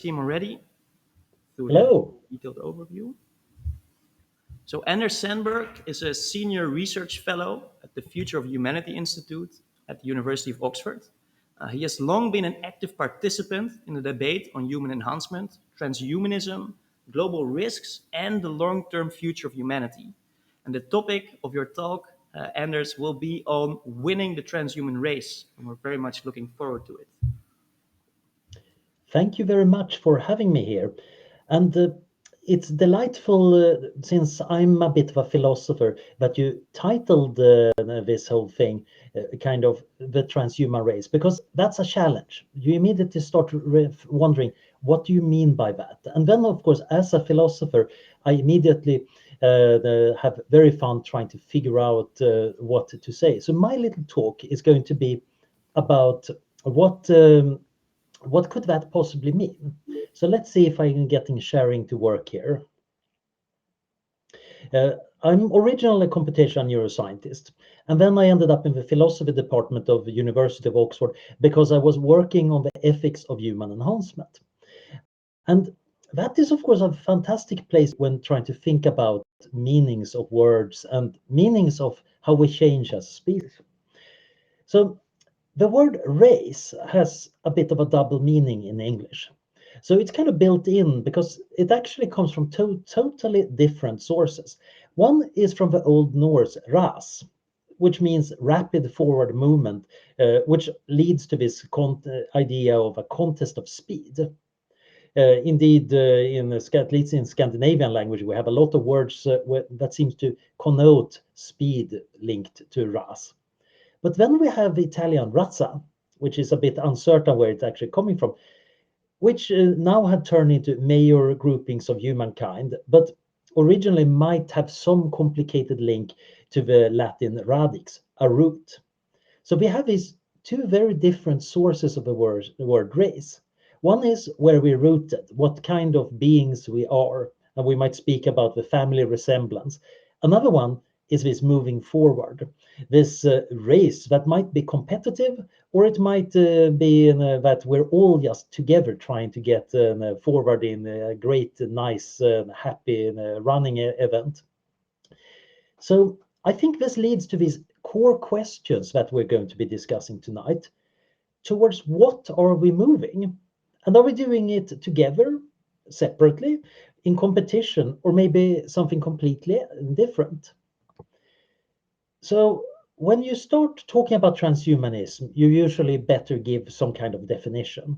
Team already through the Hello. detailed overview. So Anders Sandberg is a senior research fellow at the Future of Humanity Institute at the University of Oxford. He has long been an active participant in the debate on human enhancement, transhumanism, global risks, and the long-term future of humanity. And the topic of your talk, Anders, will be on winning the transhuman race, and we're very much looking forward to it. Thank you very much for having me here. And it's delightful, since I'm a bit of a philosopher, that you titled this whole thing kind of the transhuman race, because that's a challenge. You immediately start wondering, what do you mean by that? And then, of course, as a philosopher, I immediately have very fun trying to figure out what to say. So my little talk is going to be about what could that possibly mean? So let's see if I can get sharing to work here. Uh, I'm originally a computational neuroscientist, and then I ended up in the philosophy department of the University of Oxford because I was working on the ethics of human enhancement. And that is, of course, a fantastic place when trying to think about meanings of words and meanings of how we change as a species. So the word race has a bit of a double meaning in English. So it's kind of built in because it actually comes from totally different sources. One is from the Old Norse ras, which means rapid forward movement, which leads to this idea of a contest of speed. Indeed, at least in Scandinavian language, we have a lot of words that seems to connote speed linked to ras. But then we have the Italian razza, which is a bit uncertain where it's actually coming from, which now have turned into major groupings of humankind, but originally might have some complicated link to the Latin radix, a root. So we have these two very different sources of the word race. One is where we're rooted, what kind of beings we are, and we might speak about the family resemblance. Another one is this moving forward, this race that might be competitive, or it might be that we're all just together trying to get forward in a great, nice, happy running event. So I think this leads to these core questions that we're going to be discussing tonight. Towards what are we moving? And are we doing it together, separately, in competition, or maybe something completely different? So when you start talking about transhumanism, you usually better give some kind of definition.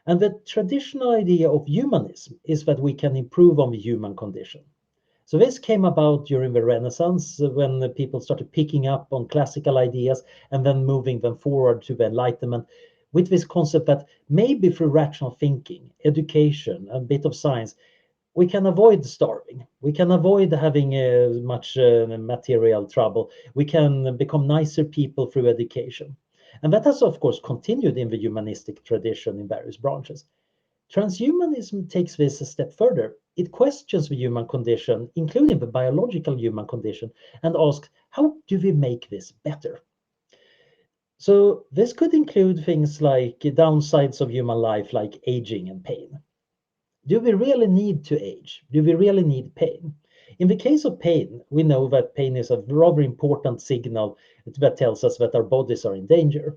And the traditional idea of humanism is that we can improve on the human condition. So this came about during the Renaissance when the people started picking up on classical ideas and then moving them forward to the Enlightenment with this concept that maybe through rational thinking, education, a bit of science, we can avoid starving. We can avoid having much material trouble. We can become nicer people through education. And that has, of course, continued in the humanistic tradition in various branches. Transhumanism takes this a step further. It questions the human condition, including the biological human condition, and asks, how do we make this better? So this could include things like downsides of human life, like aging and pain. Do we really need to age? Do we really need pain? In the case of pain, we know that pain is a rather important signal that tells us that our bodies are in danger.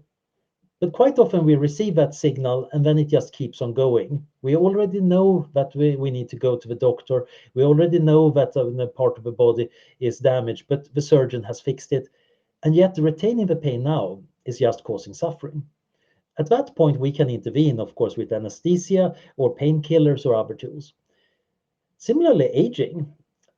But quite often we receive that signal and then it just keeps on going. We already know that we need to go to the doctor. We already know that a part of the body is damaged, but the surgeon has fixed it. And yet retaining the pain now is just causing suffering. At that point, we can intervene, of course, with anesthesia or painkillers or other tools. Similarly, aging,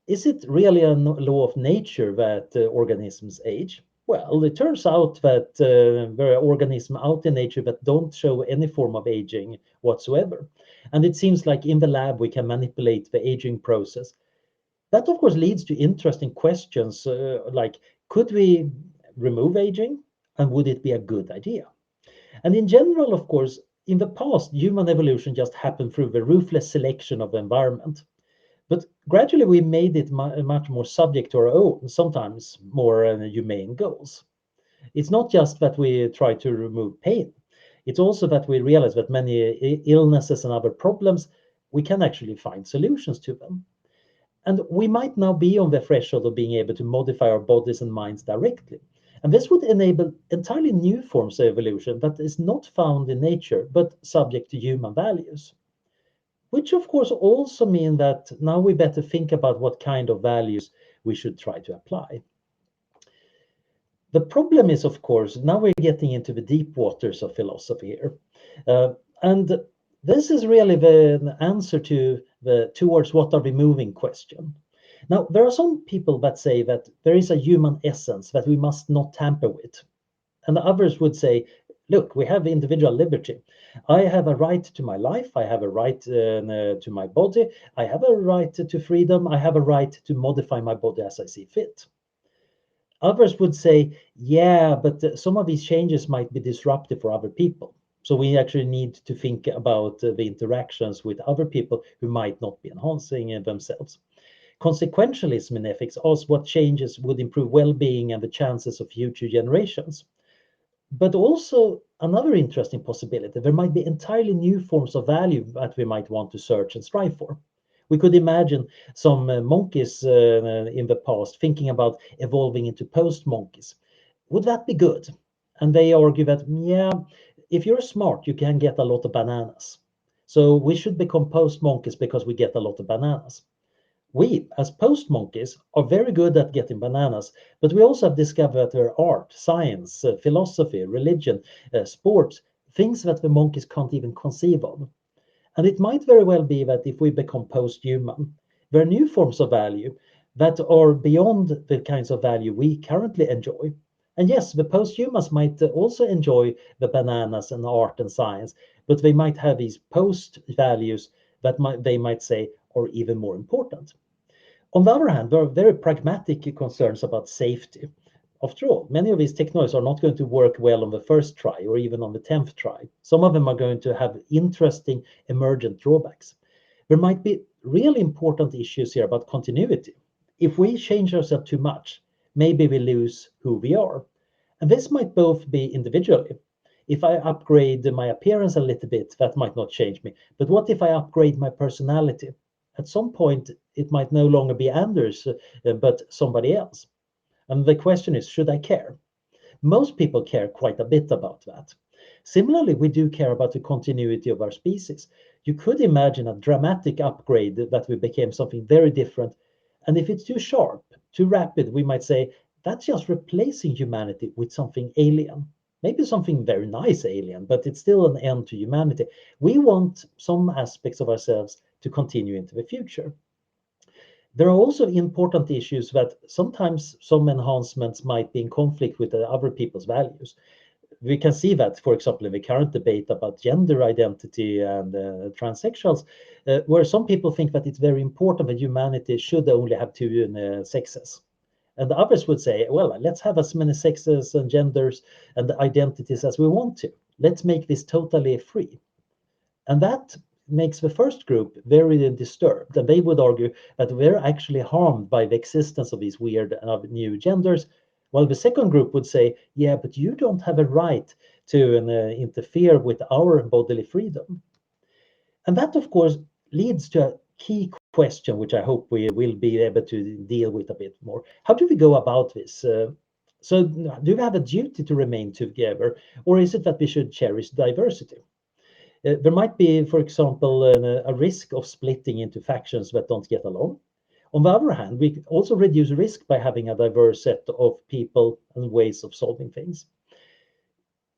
is it really a law of nature that organisms age? Well, it turns out that there are organisms out in nature that don't show any form of aging whatsoever. And it seems like in the lab we can manipulate the aging process. That, of course, leads to interesting questions like, could we remove aging? And would it be a good idea? And in general, of course, in the past, human evolution just happened through the ruthless selection of the environment. But gradually we made it much more subject to our own, sometimes more humane goals. It's not just that we try to remove pain. It's also that we realize that many illnesses and other problems, we can actually find solutions to them. And we might now be on the threshold of being able to modify our bodies and minds directly. And this would enable entirely new forms of evolution that is not found in nature, but subject to human values. Which of course also mean that now we better think about what kind of values we should try to apply. The problem is, of course, now we're getting into the deep waters of philosophy here. And this is really the answer to the towards what are we moving question. Now, there are some people that say that there is a human essence that we must not tamper with. And others would say, look, we have individual liberty. I have a right to my life. I have a right to my body. I have a right to freedom. I have a right to modify my body as I see fit. Others would say, yeah, but some of these changes might be disruptive for other people. So we actually need to think about the interactions with other people who might not be enhancing themselves. Consequentialism in ethics asks what changes would improve well-being and the chances of future generations. But also another interesting possibility, there might be entirely new forms of value that we might want to search and strive for. We could imagine some monkeys in the past thinking about evolving into post-monkeys. Would that be good? And they argue that, yeah, if you're smart, you can get a lot of bananas. So we should become post-monkeys because we get a lot of bananas. We, as post monkeys, are very good at getting bananas, but we also have discovered that there are art, science, philosophy, religion, sports, things that the monkeys can't even conceive of. And it might very well be that if we become post human, there are new forms of value that are beyond the kinds of value we currently enjoy. And yes, the post humans might also enjoy the bananas and art and science, but they might have these post values that they might say are even more important. On the other hand, there are very pragmatic concerns about safety. After all, many of these technologies are not going to work well on the first try or even on the 10th try. Some of them are going to have interesting emergent drawbacks. There might be really important issues here about continuity. If we change ourselves too much, maybe we lose who we are. And this might both be individually. If I upgrade my appearance a little bit, that might not change me. But what if I upgrade my personality? At some point, it might no longer be Anders, but somebody else. And the question is, should I care? Most people care quite a bit about that. Similarly, we do care about the continuity of our species. You could imagine a dramatic upgrade that we became something very different. And if it's too sharp, too rapid, we might say that's just replacing humanity with something alien. Maybe something very nice alien, but it's still an end to humanity. We want some aspects of ourselves to continue into the future. There are also important issues that sometimes some enhancements might be in conflict with other people's values. We can see that, for example, in the current debate about gender identity and transsexuals, where some people think that it's very important that humanity should only have two sexes. And others would say, well, let's have as many sexes and genders and identities as we want to. Let's make this totally free. And that makes the first group very disturbed. And they would argue that we're actually harmed by the existence of these weird new genders. While the second group would say, yeah, but you don't have a right to interfere with our bodily freedom. And that, of course, leads to a key question, which I hope we will be able to deal with a bit more. How do we go about this? So do we have a duty to remain together, or is it that we should cherish diversity? There might be, for example, a risk of splitting into factions that don't get along. On the other hand, we also reduce risk by having a diverse set of people and ways of solving things.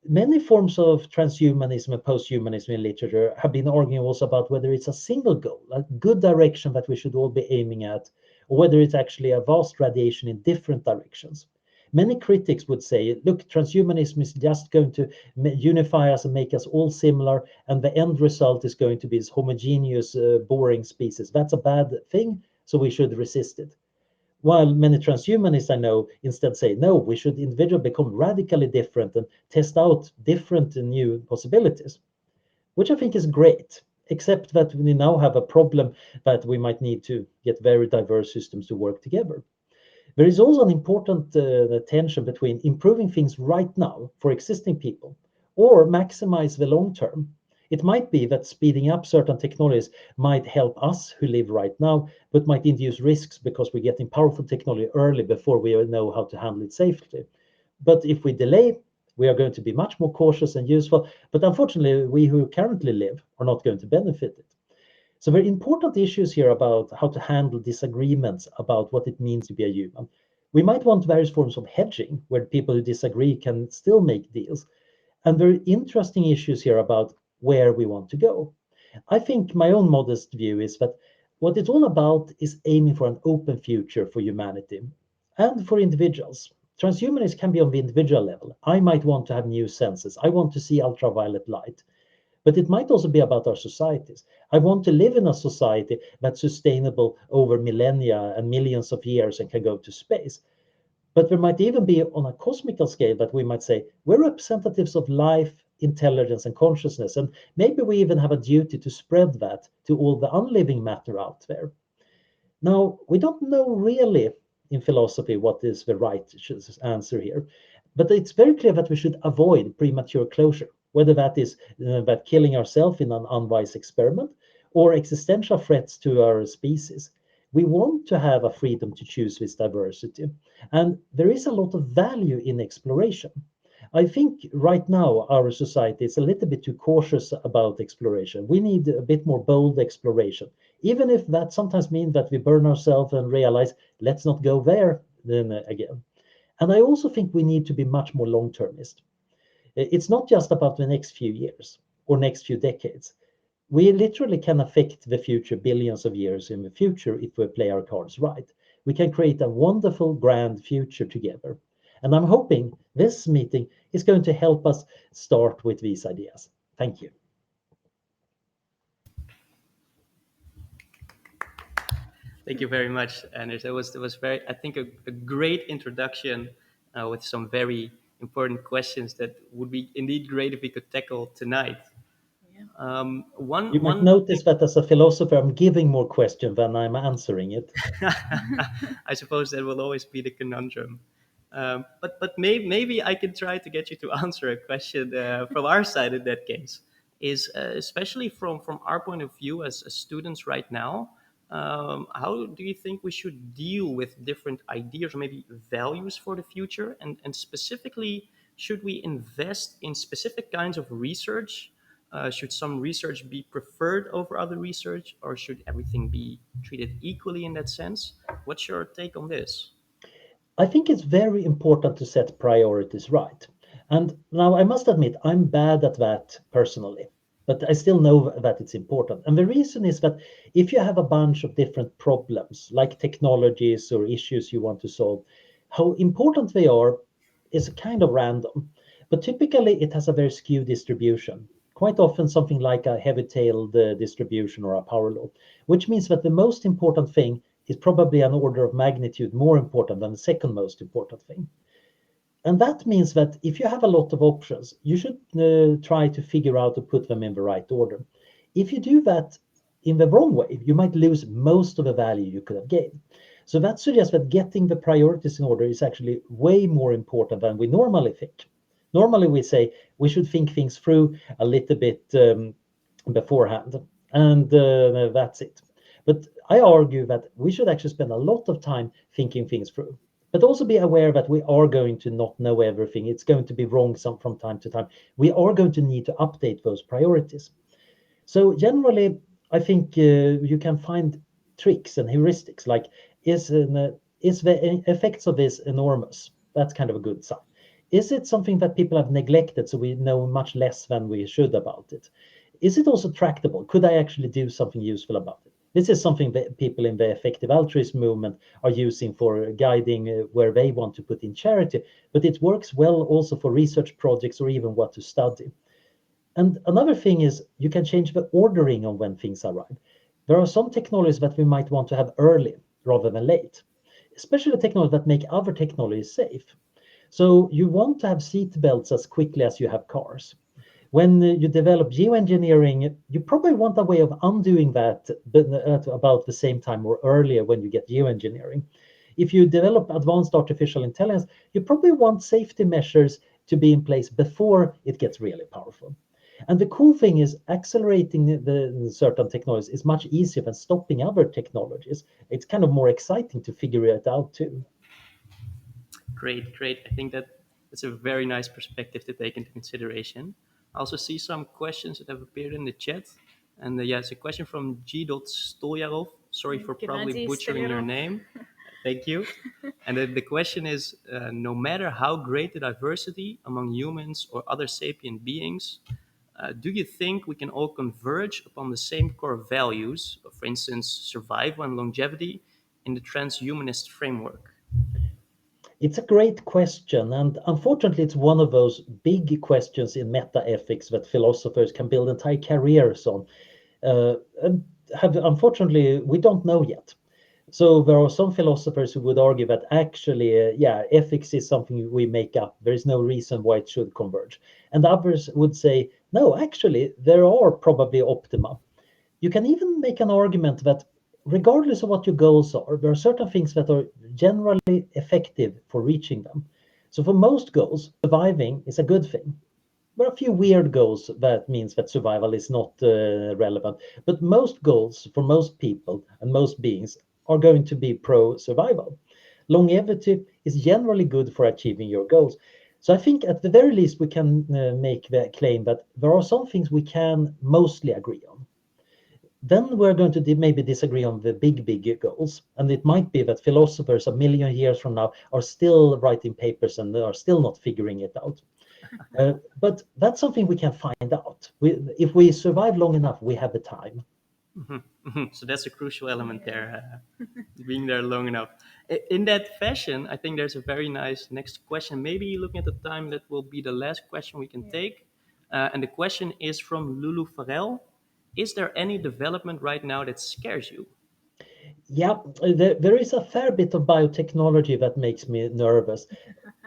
Many forms of transhumanism and posthumanism in literature have been arguing also about whether it's a single goal, a good direction that we should all be aiming at, or whether it's actually a vast radiation in different directions. Many critics would say, look, transhumanism is just going to unify us and make us all similar, and the end result is going to be this homogeneous, boring species. That's a bad thing, so we should resist it. While many transhumanists I know instead say, no, we should individually become radically different and test out different and new possibilities, which I think is great, except that we now have a problem that we might need to get very diverse systems to work together. There is also an important tension between improving things right now for existing people or maximize the long term. It might be that speeding up certain technologies might help us who live right now, but might induce risks because we're getting powerful technology early before we know how to handle it safely. But if we delay, we are going to be much more cautious and useful. But unfortunately, we who currently live are not going to benefit it. So very important issues here about how to handle disagreements about what it means to be a human. We might want various forms of hedging where people who disagree can still make deals. And very interesting issues here about where we want to go. I think my own modest view is that what it's all about is aiming for an open future for humanity and for individuals. Transhumanism can be on the individual level. I might want to have new senses. I want to see ultraviolet light. But it might also be about our societies. I want to live in a society that's sustainable over millennia and millions of years and can go to space. But there might even be on a cosmical scale that we might say we're representatives of life, intelligence, and consciousness. And maybe we even have a duty to spread that to all the unliving matter out there. Now, we don't know really in philosophy what is the right answer here, but it's very clear that we should avoid premature closure, whether that is that killing ourselves in an unwise experiment or existential threats to our species. We want to have a freedom to choose this diversity, and there is a lot of value in exploration. I think right now our society is a little bit too cautious about exploration. We need a bit more bold exploration, even if that sometimes means that we burn ourselves and realize, let's not go there then again. And I also think we need to be much more long-termist. It's not just about the next few years or next few decades. We literally can affect the future billions of years in the future if we play our cards right. We can create a wonderful, grand future together. And I'm hoping this meeting is going to help us start with these ideas. Thank you. Thank you very much, Anders. It was very, I think, a great introduction with some very important questions that would be indeed great if we could tackle tonight. You One might one notice that as a philosopher, I'm giving more questions than I'm answering it. I suppose that will always be the conundrum. But maybe I can try to get you to answer a question from our side in that case. Is especially from our point of view as students right now, how do you think we should deal with different ideas or maybe values for the future? And specifically, should we invest in specific kinds of research? Should some research be preferred over other research, or should everything be treated equally in that sense? What's your take on this? I think it's very important to set priorities right. And now I must admit, I'm bad at that personally, but I still know that it's important. And the reason is that if you have a bunch of different problems, like technologies or issues you want to solve, how important they are is kind of random. But typically, it has a very skewed distribution. Quite often, something like a heavy tailed distribution or a power law, which means that the most important thing is probably an order of magnitude more important than the second most important thing. And that means that if you have a lot of options, you should try to figure out to put them in the right order. If you do that in the wrong way, you might lose most of the value you could have gained. So that suggests that getting the priorities in order is actually way more important than we normally think. Normally, we say we should think things through a little bit beforehand, and that's it. But I argue that we should actually spend a lot of time thinking things through, but also be aware that we are going to not know everything. It's going to be wrong from time to time. We are going to need to update those priorities. So generally, I think you can find tricks and heuristics like is the effects of this enormous? That's kind of a good sign. Is it something that people have neglected so we know much less than we should about it? Is it also tractable? Could I actually do something useful about it? This is something that people in the effective altruism movement are using for guiding where they want to put in charity, but it works well also for research projects or even what to study. And another thing is you can change the ordering of when things arrive. There are some technologies that we might want to have early rather than late, especially technologies that make other technologies safe. So you want to have seat belts as quickly as you have cars. When you develop geoengineering, you probably want a way of undoing that at about the same time or earlier when you get geoengineering. If you develop advanced artificial intelligence, you probably want safety measures to be in place before it gets really powerful. And the cool thing is accelerating the certain technologies is much easier than stopping other technologies. It's kind of more exciting to figure it out too. Great, great. I think that's a very nice perspective to take into consideration. I also see some questions that have appeared in the chat. And yeah, it's a question from G. Stolyarov. Sorry for probably Gennady butchering your Stolyarov. name. Thank you. And the question is, no matter how great the diversity among humans or other sapient beings, do you think we can all converge upon the same core values, for instance, survival and longevity, in the transhumanist framework? It's a great question, and unfortunately, it's one of those big questions in meta ethics that philosophers can build entire careers on. And unfortunately, we don't know yet. So there are some philosophers who would argue that actually, yeah, ethics is something we make up. There is no reason why it should converge. And others would say, no, actually, there are probably optima. You can even make an argument that regardless of what your goals are, there are certain things that are generally effective for reaching them. So for most goals, surviving is a good thing. There are a few weird goals that means that survival is not relevant, but most goals for most people and most beings are going to be pro survival. Longevity is generally good for achieving your goals. So I think at the very least we can make the claim that there are some things we can mostly agree on. Then we're going to maybe disagree on the big goals. And it might be that philosophers a million years from now are still writing papers and are still not figuring it out. But that's something we can find out. If we survive long enough, we have the time. Mhm, mhm. So that's a crucial element Yeah. there, being there long enough. In that fashion, I think there's a very nice next question. Maybe looking at the time, that will be the last question we can Yeah. take. And the question is from Lulu Farrell. Is there any development right now that scares you? Yeah, there is a fair bit of biotechnology that makes me nervous.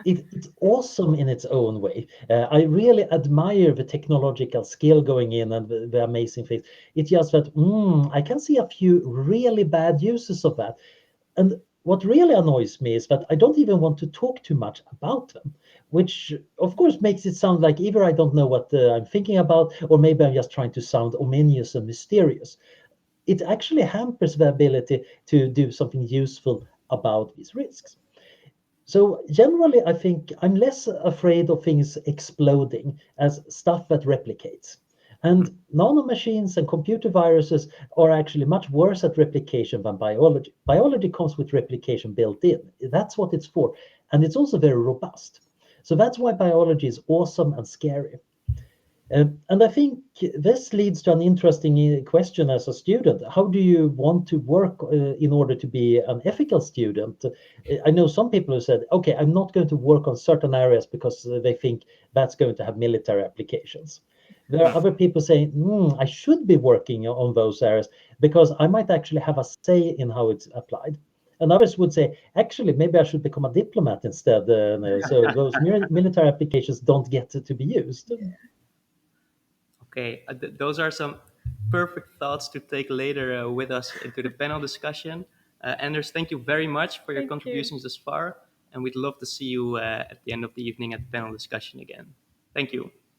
It's awesome in its own way. I really admire the technological skill going in and the amazing things. It's just that I can see a few really bad uses of that. And what really annoys me is that I don't even want to talk too much about them, which of course makes it sound like either I don't know what I'm thinking about, or maybe I'm just trying to sound ominous and mysterious. It actually hampers the ability to do something useful about these risks. So generally, I think I'm less afraid of things exploding as stuff that replicates. And nanomachines and computer viruses are actually much worse at replication than biology. Biology comes with replication built in. That's what it's for. And it's also very robust. So that's why biology is awesome and scary. And I think this leads to an interesting question as a student. How do you want to work in order to be an ethical student? I know some people who said, okay, I'm not going to work on certain areas because they think that's going to have military applications. There are other people saying, I should be working on those areas because I might actually have a say in how it's applied. And others would say, actually, maybe I should become a diplomat instead, so those military applications don't get to be used. Okay, those are some perfect thoughts to take later with us into the panel discussion. Anders, thank you very much for your Thank you. contributions thus far, and we'd love to see you at the end of the evening at the panel discussion again. Thank you.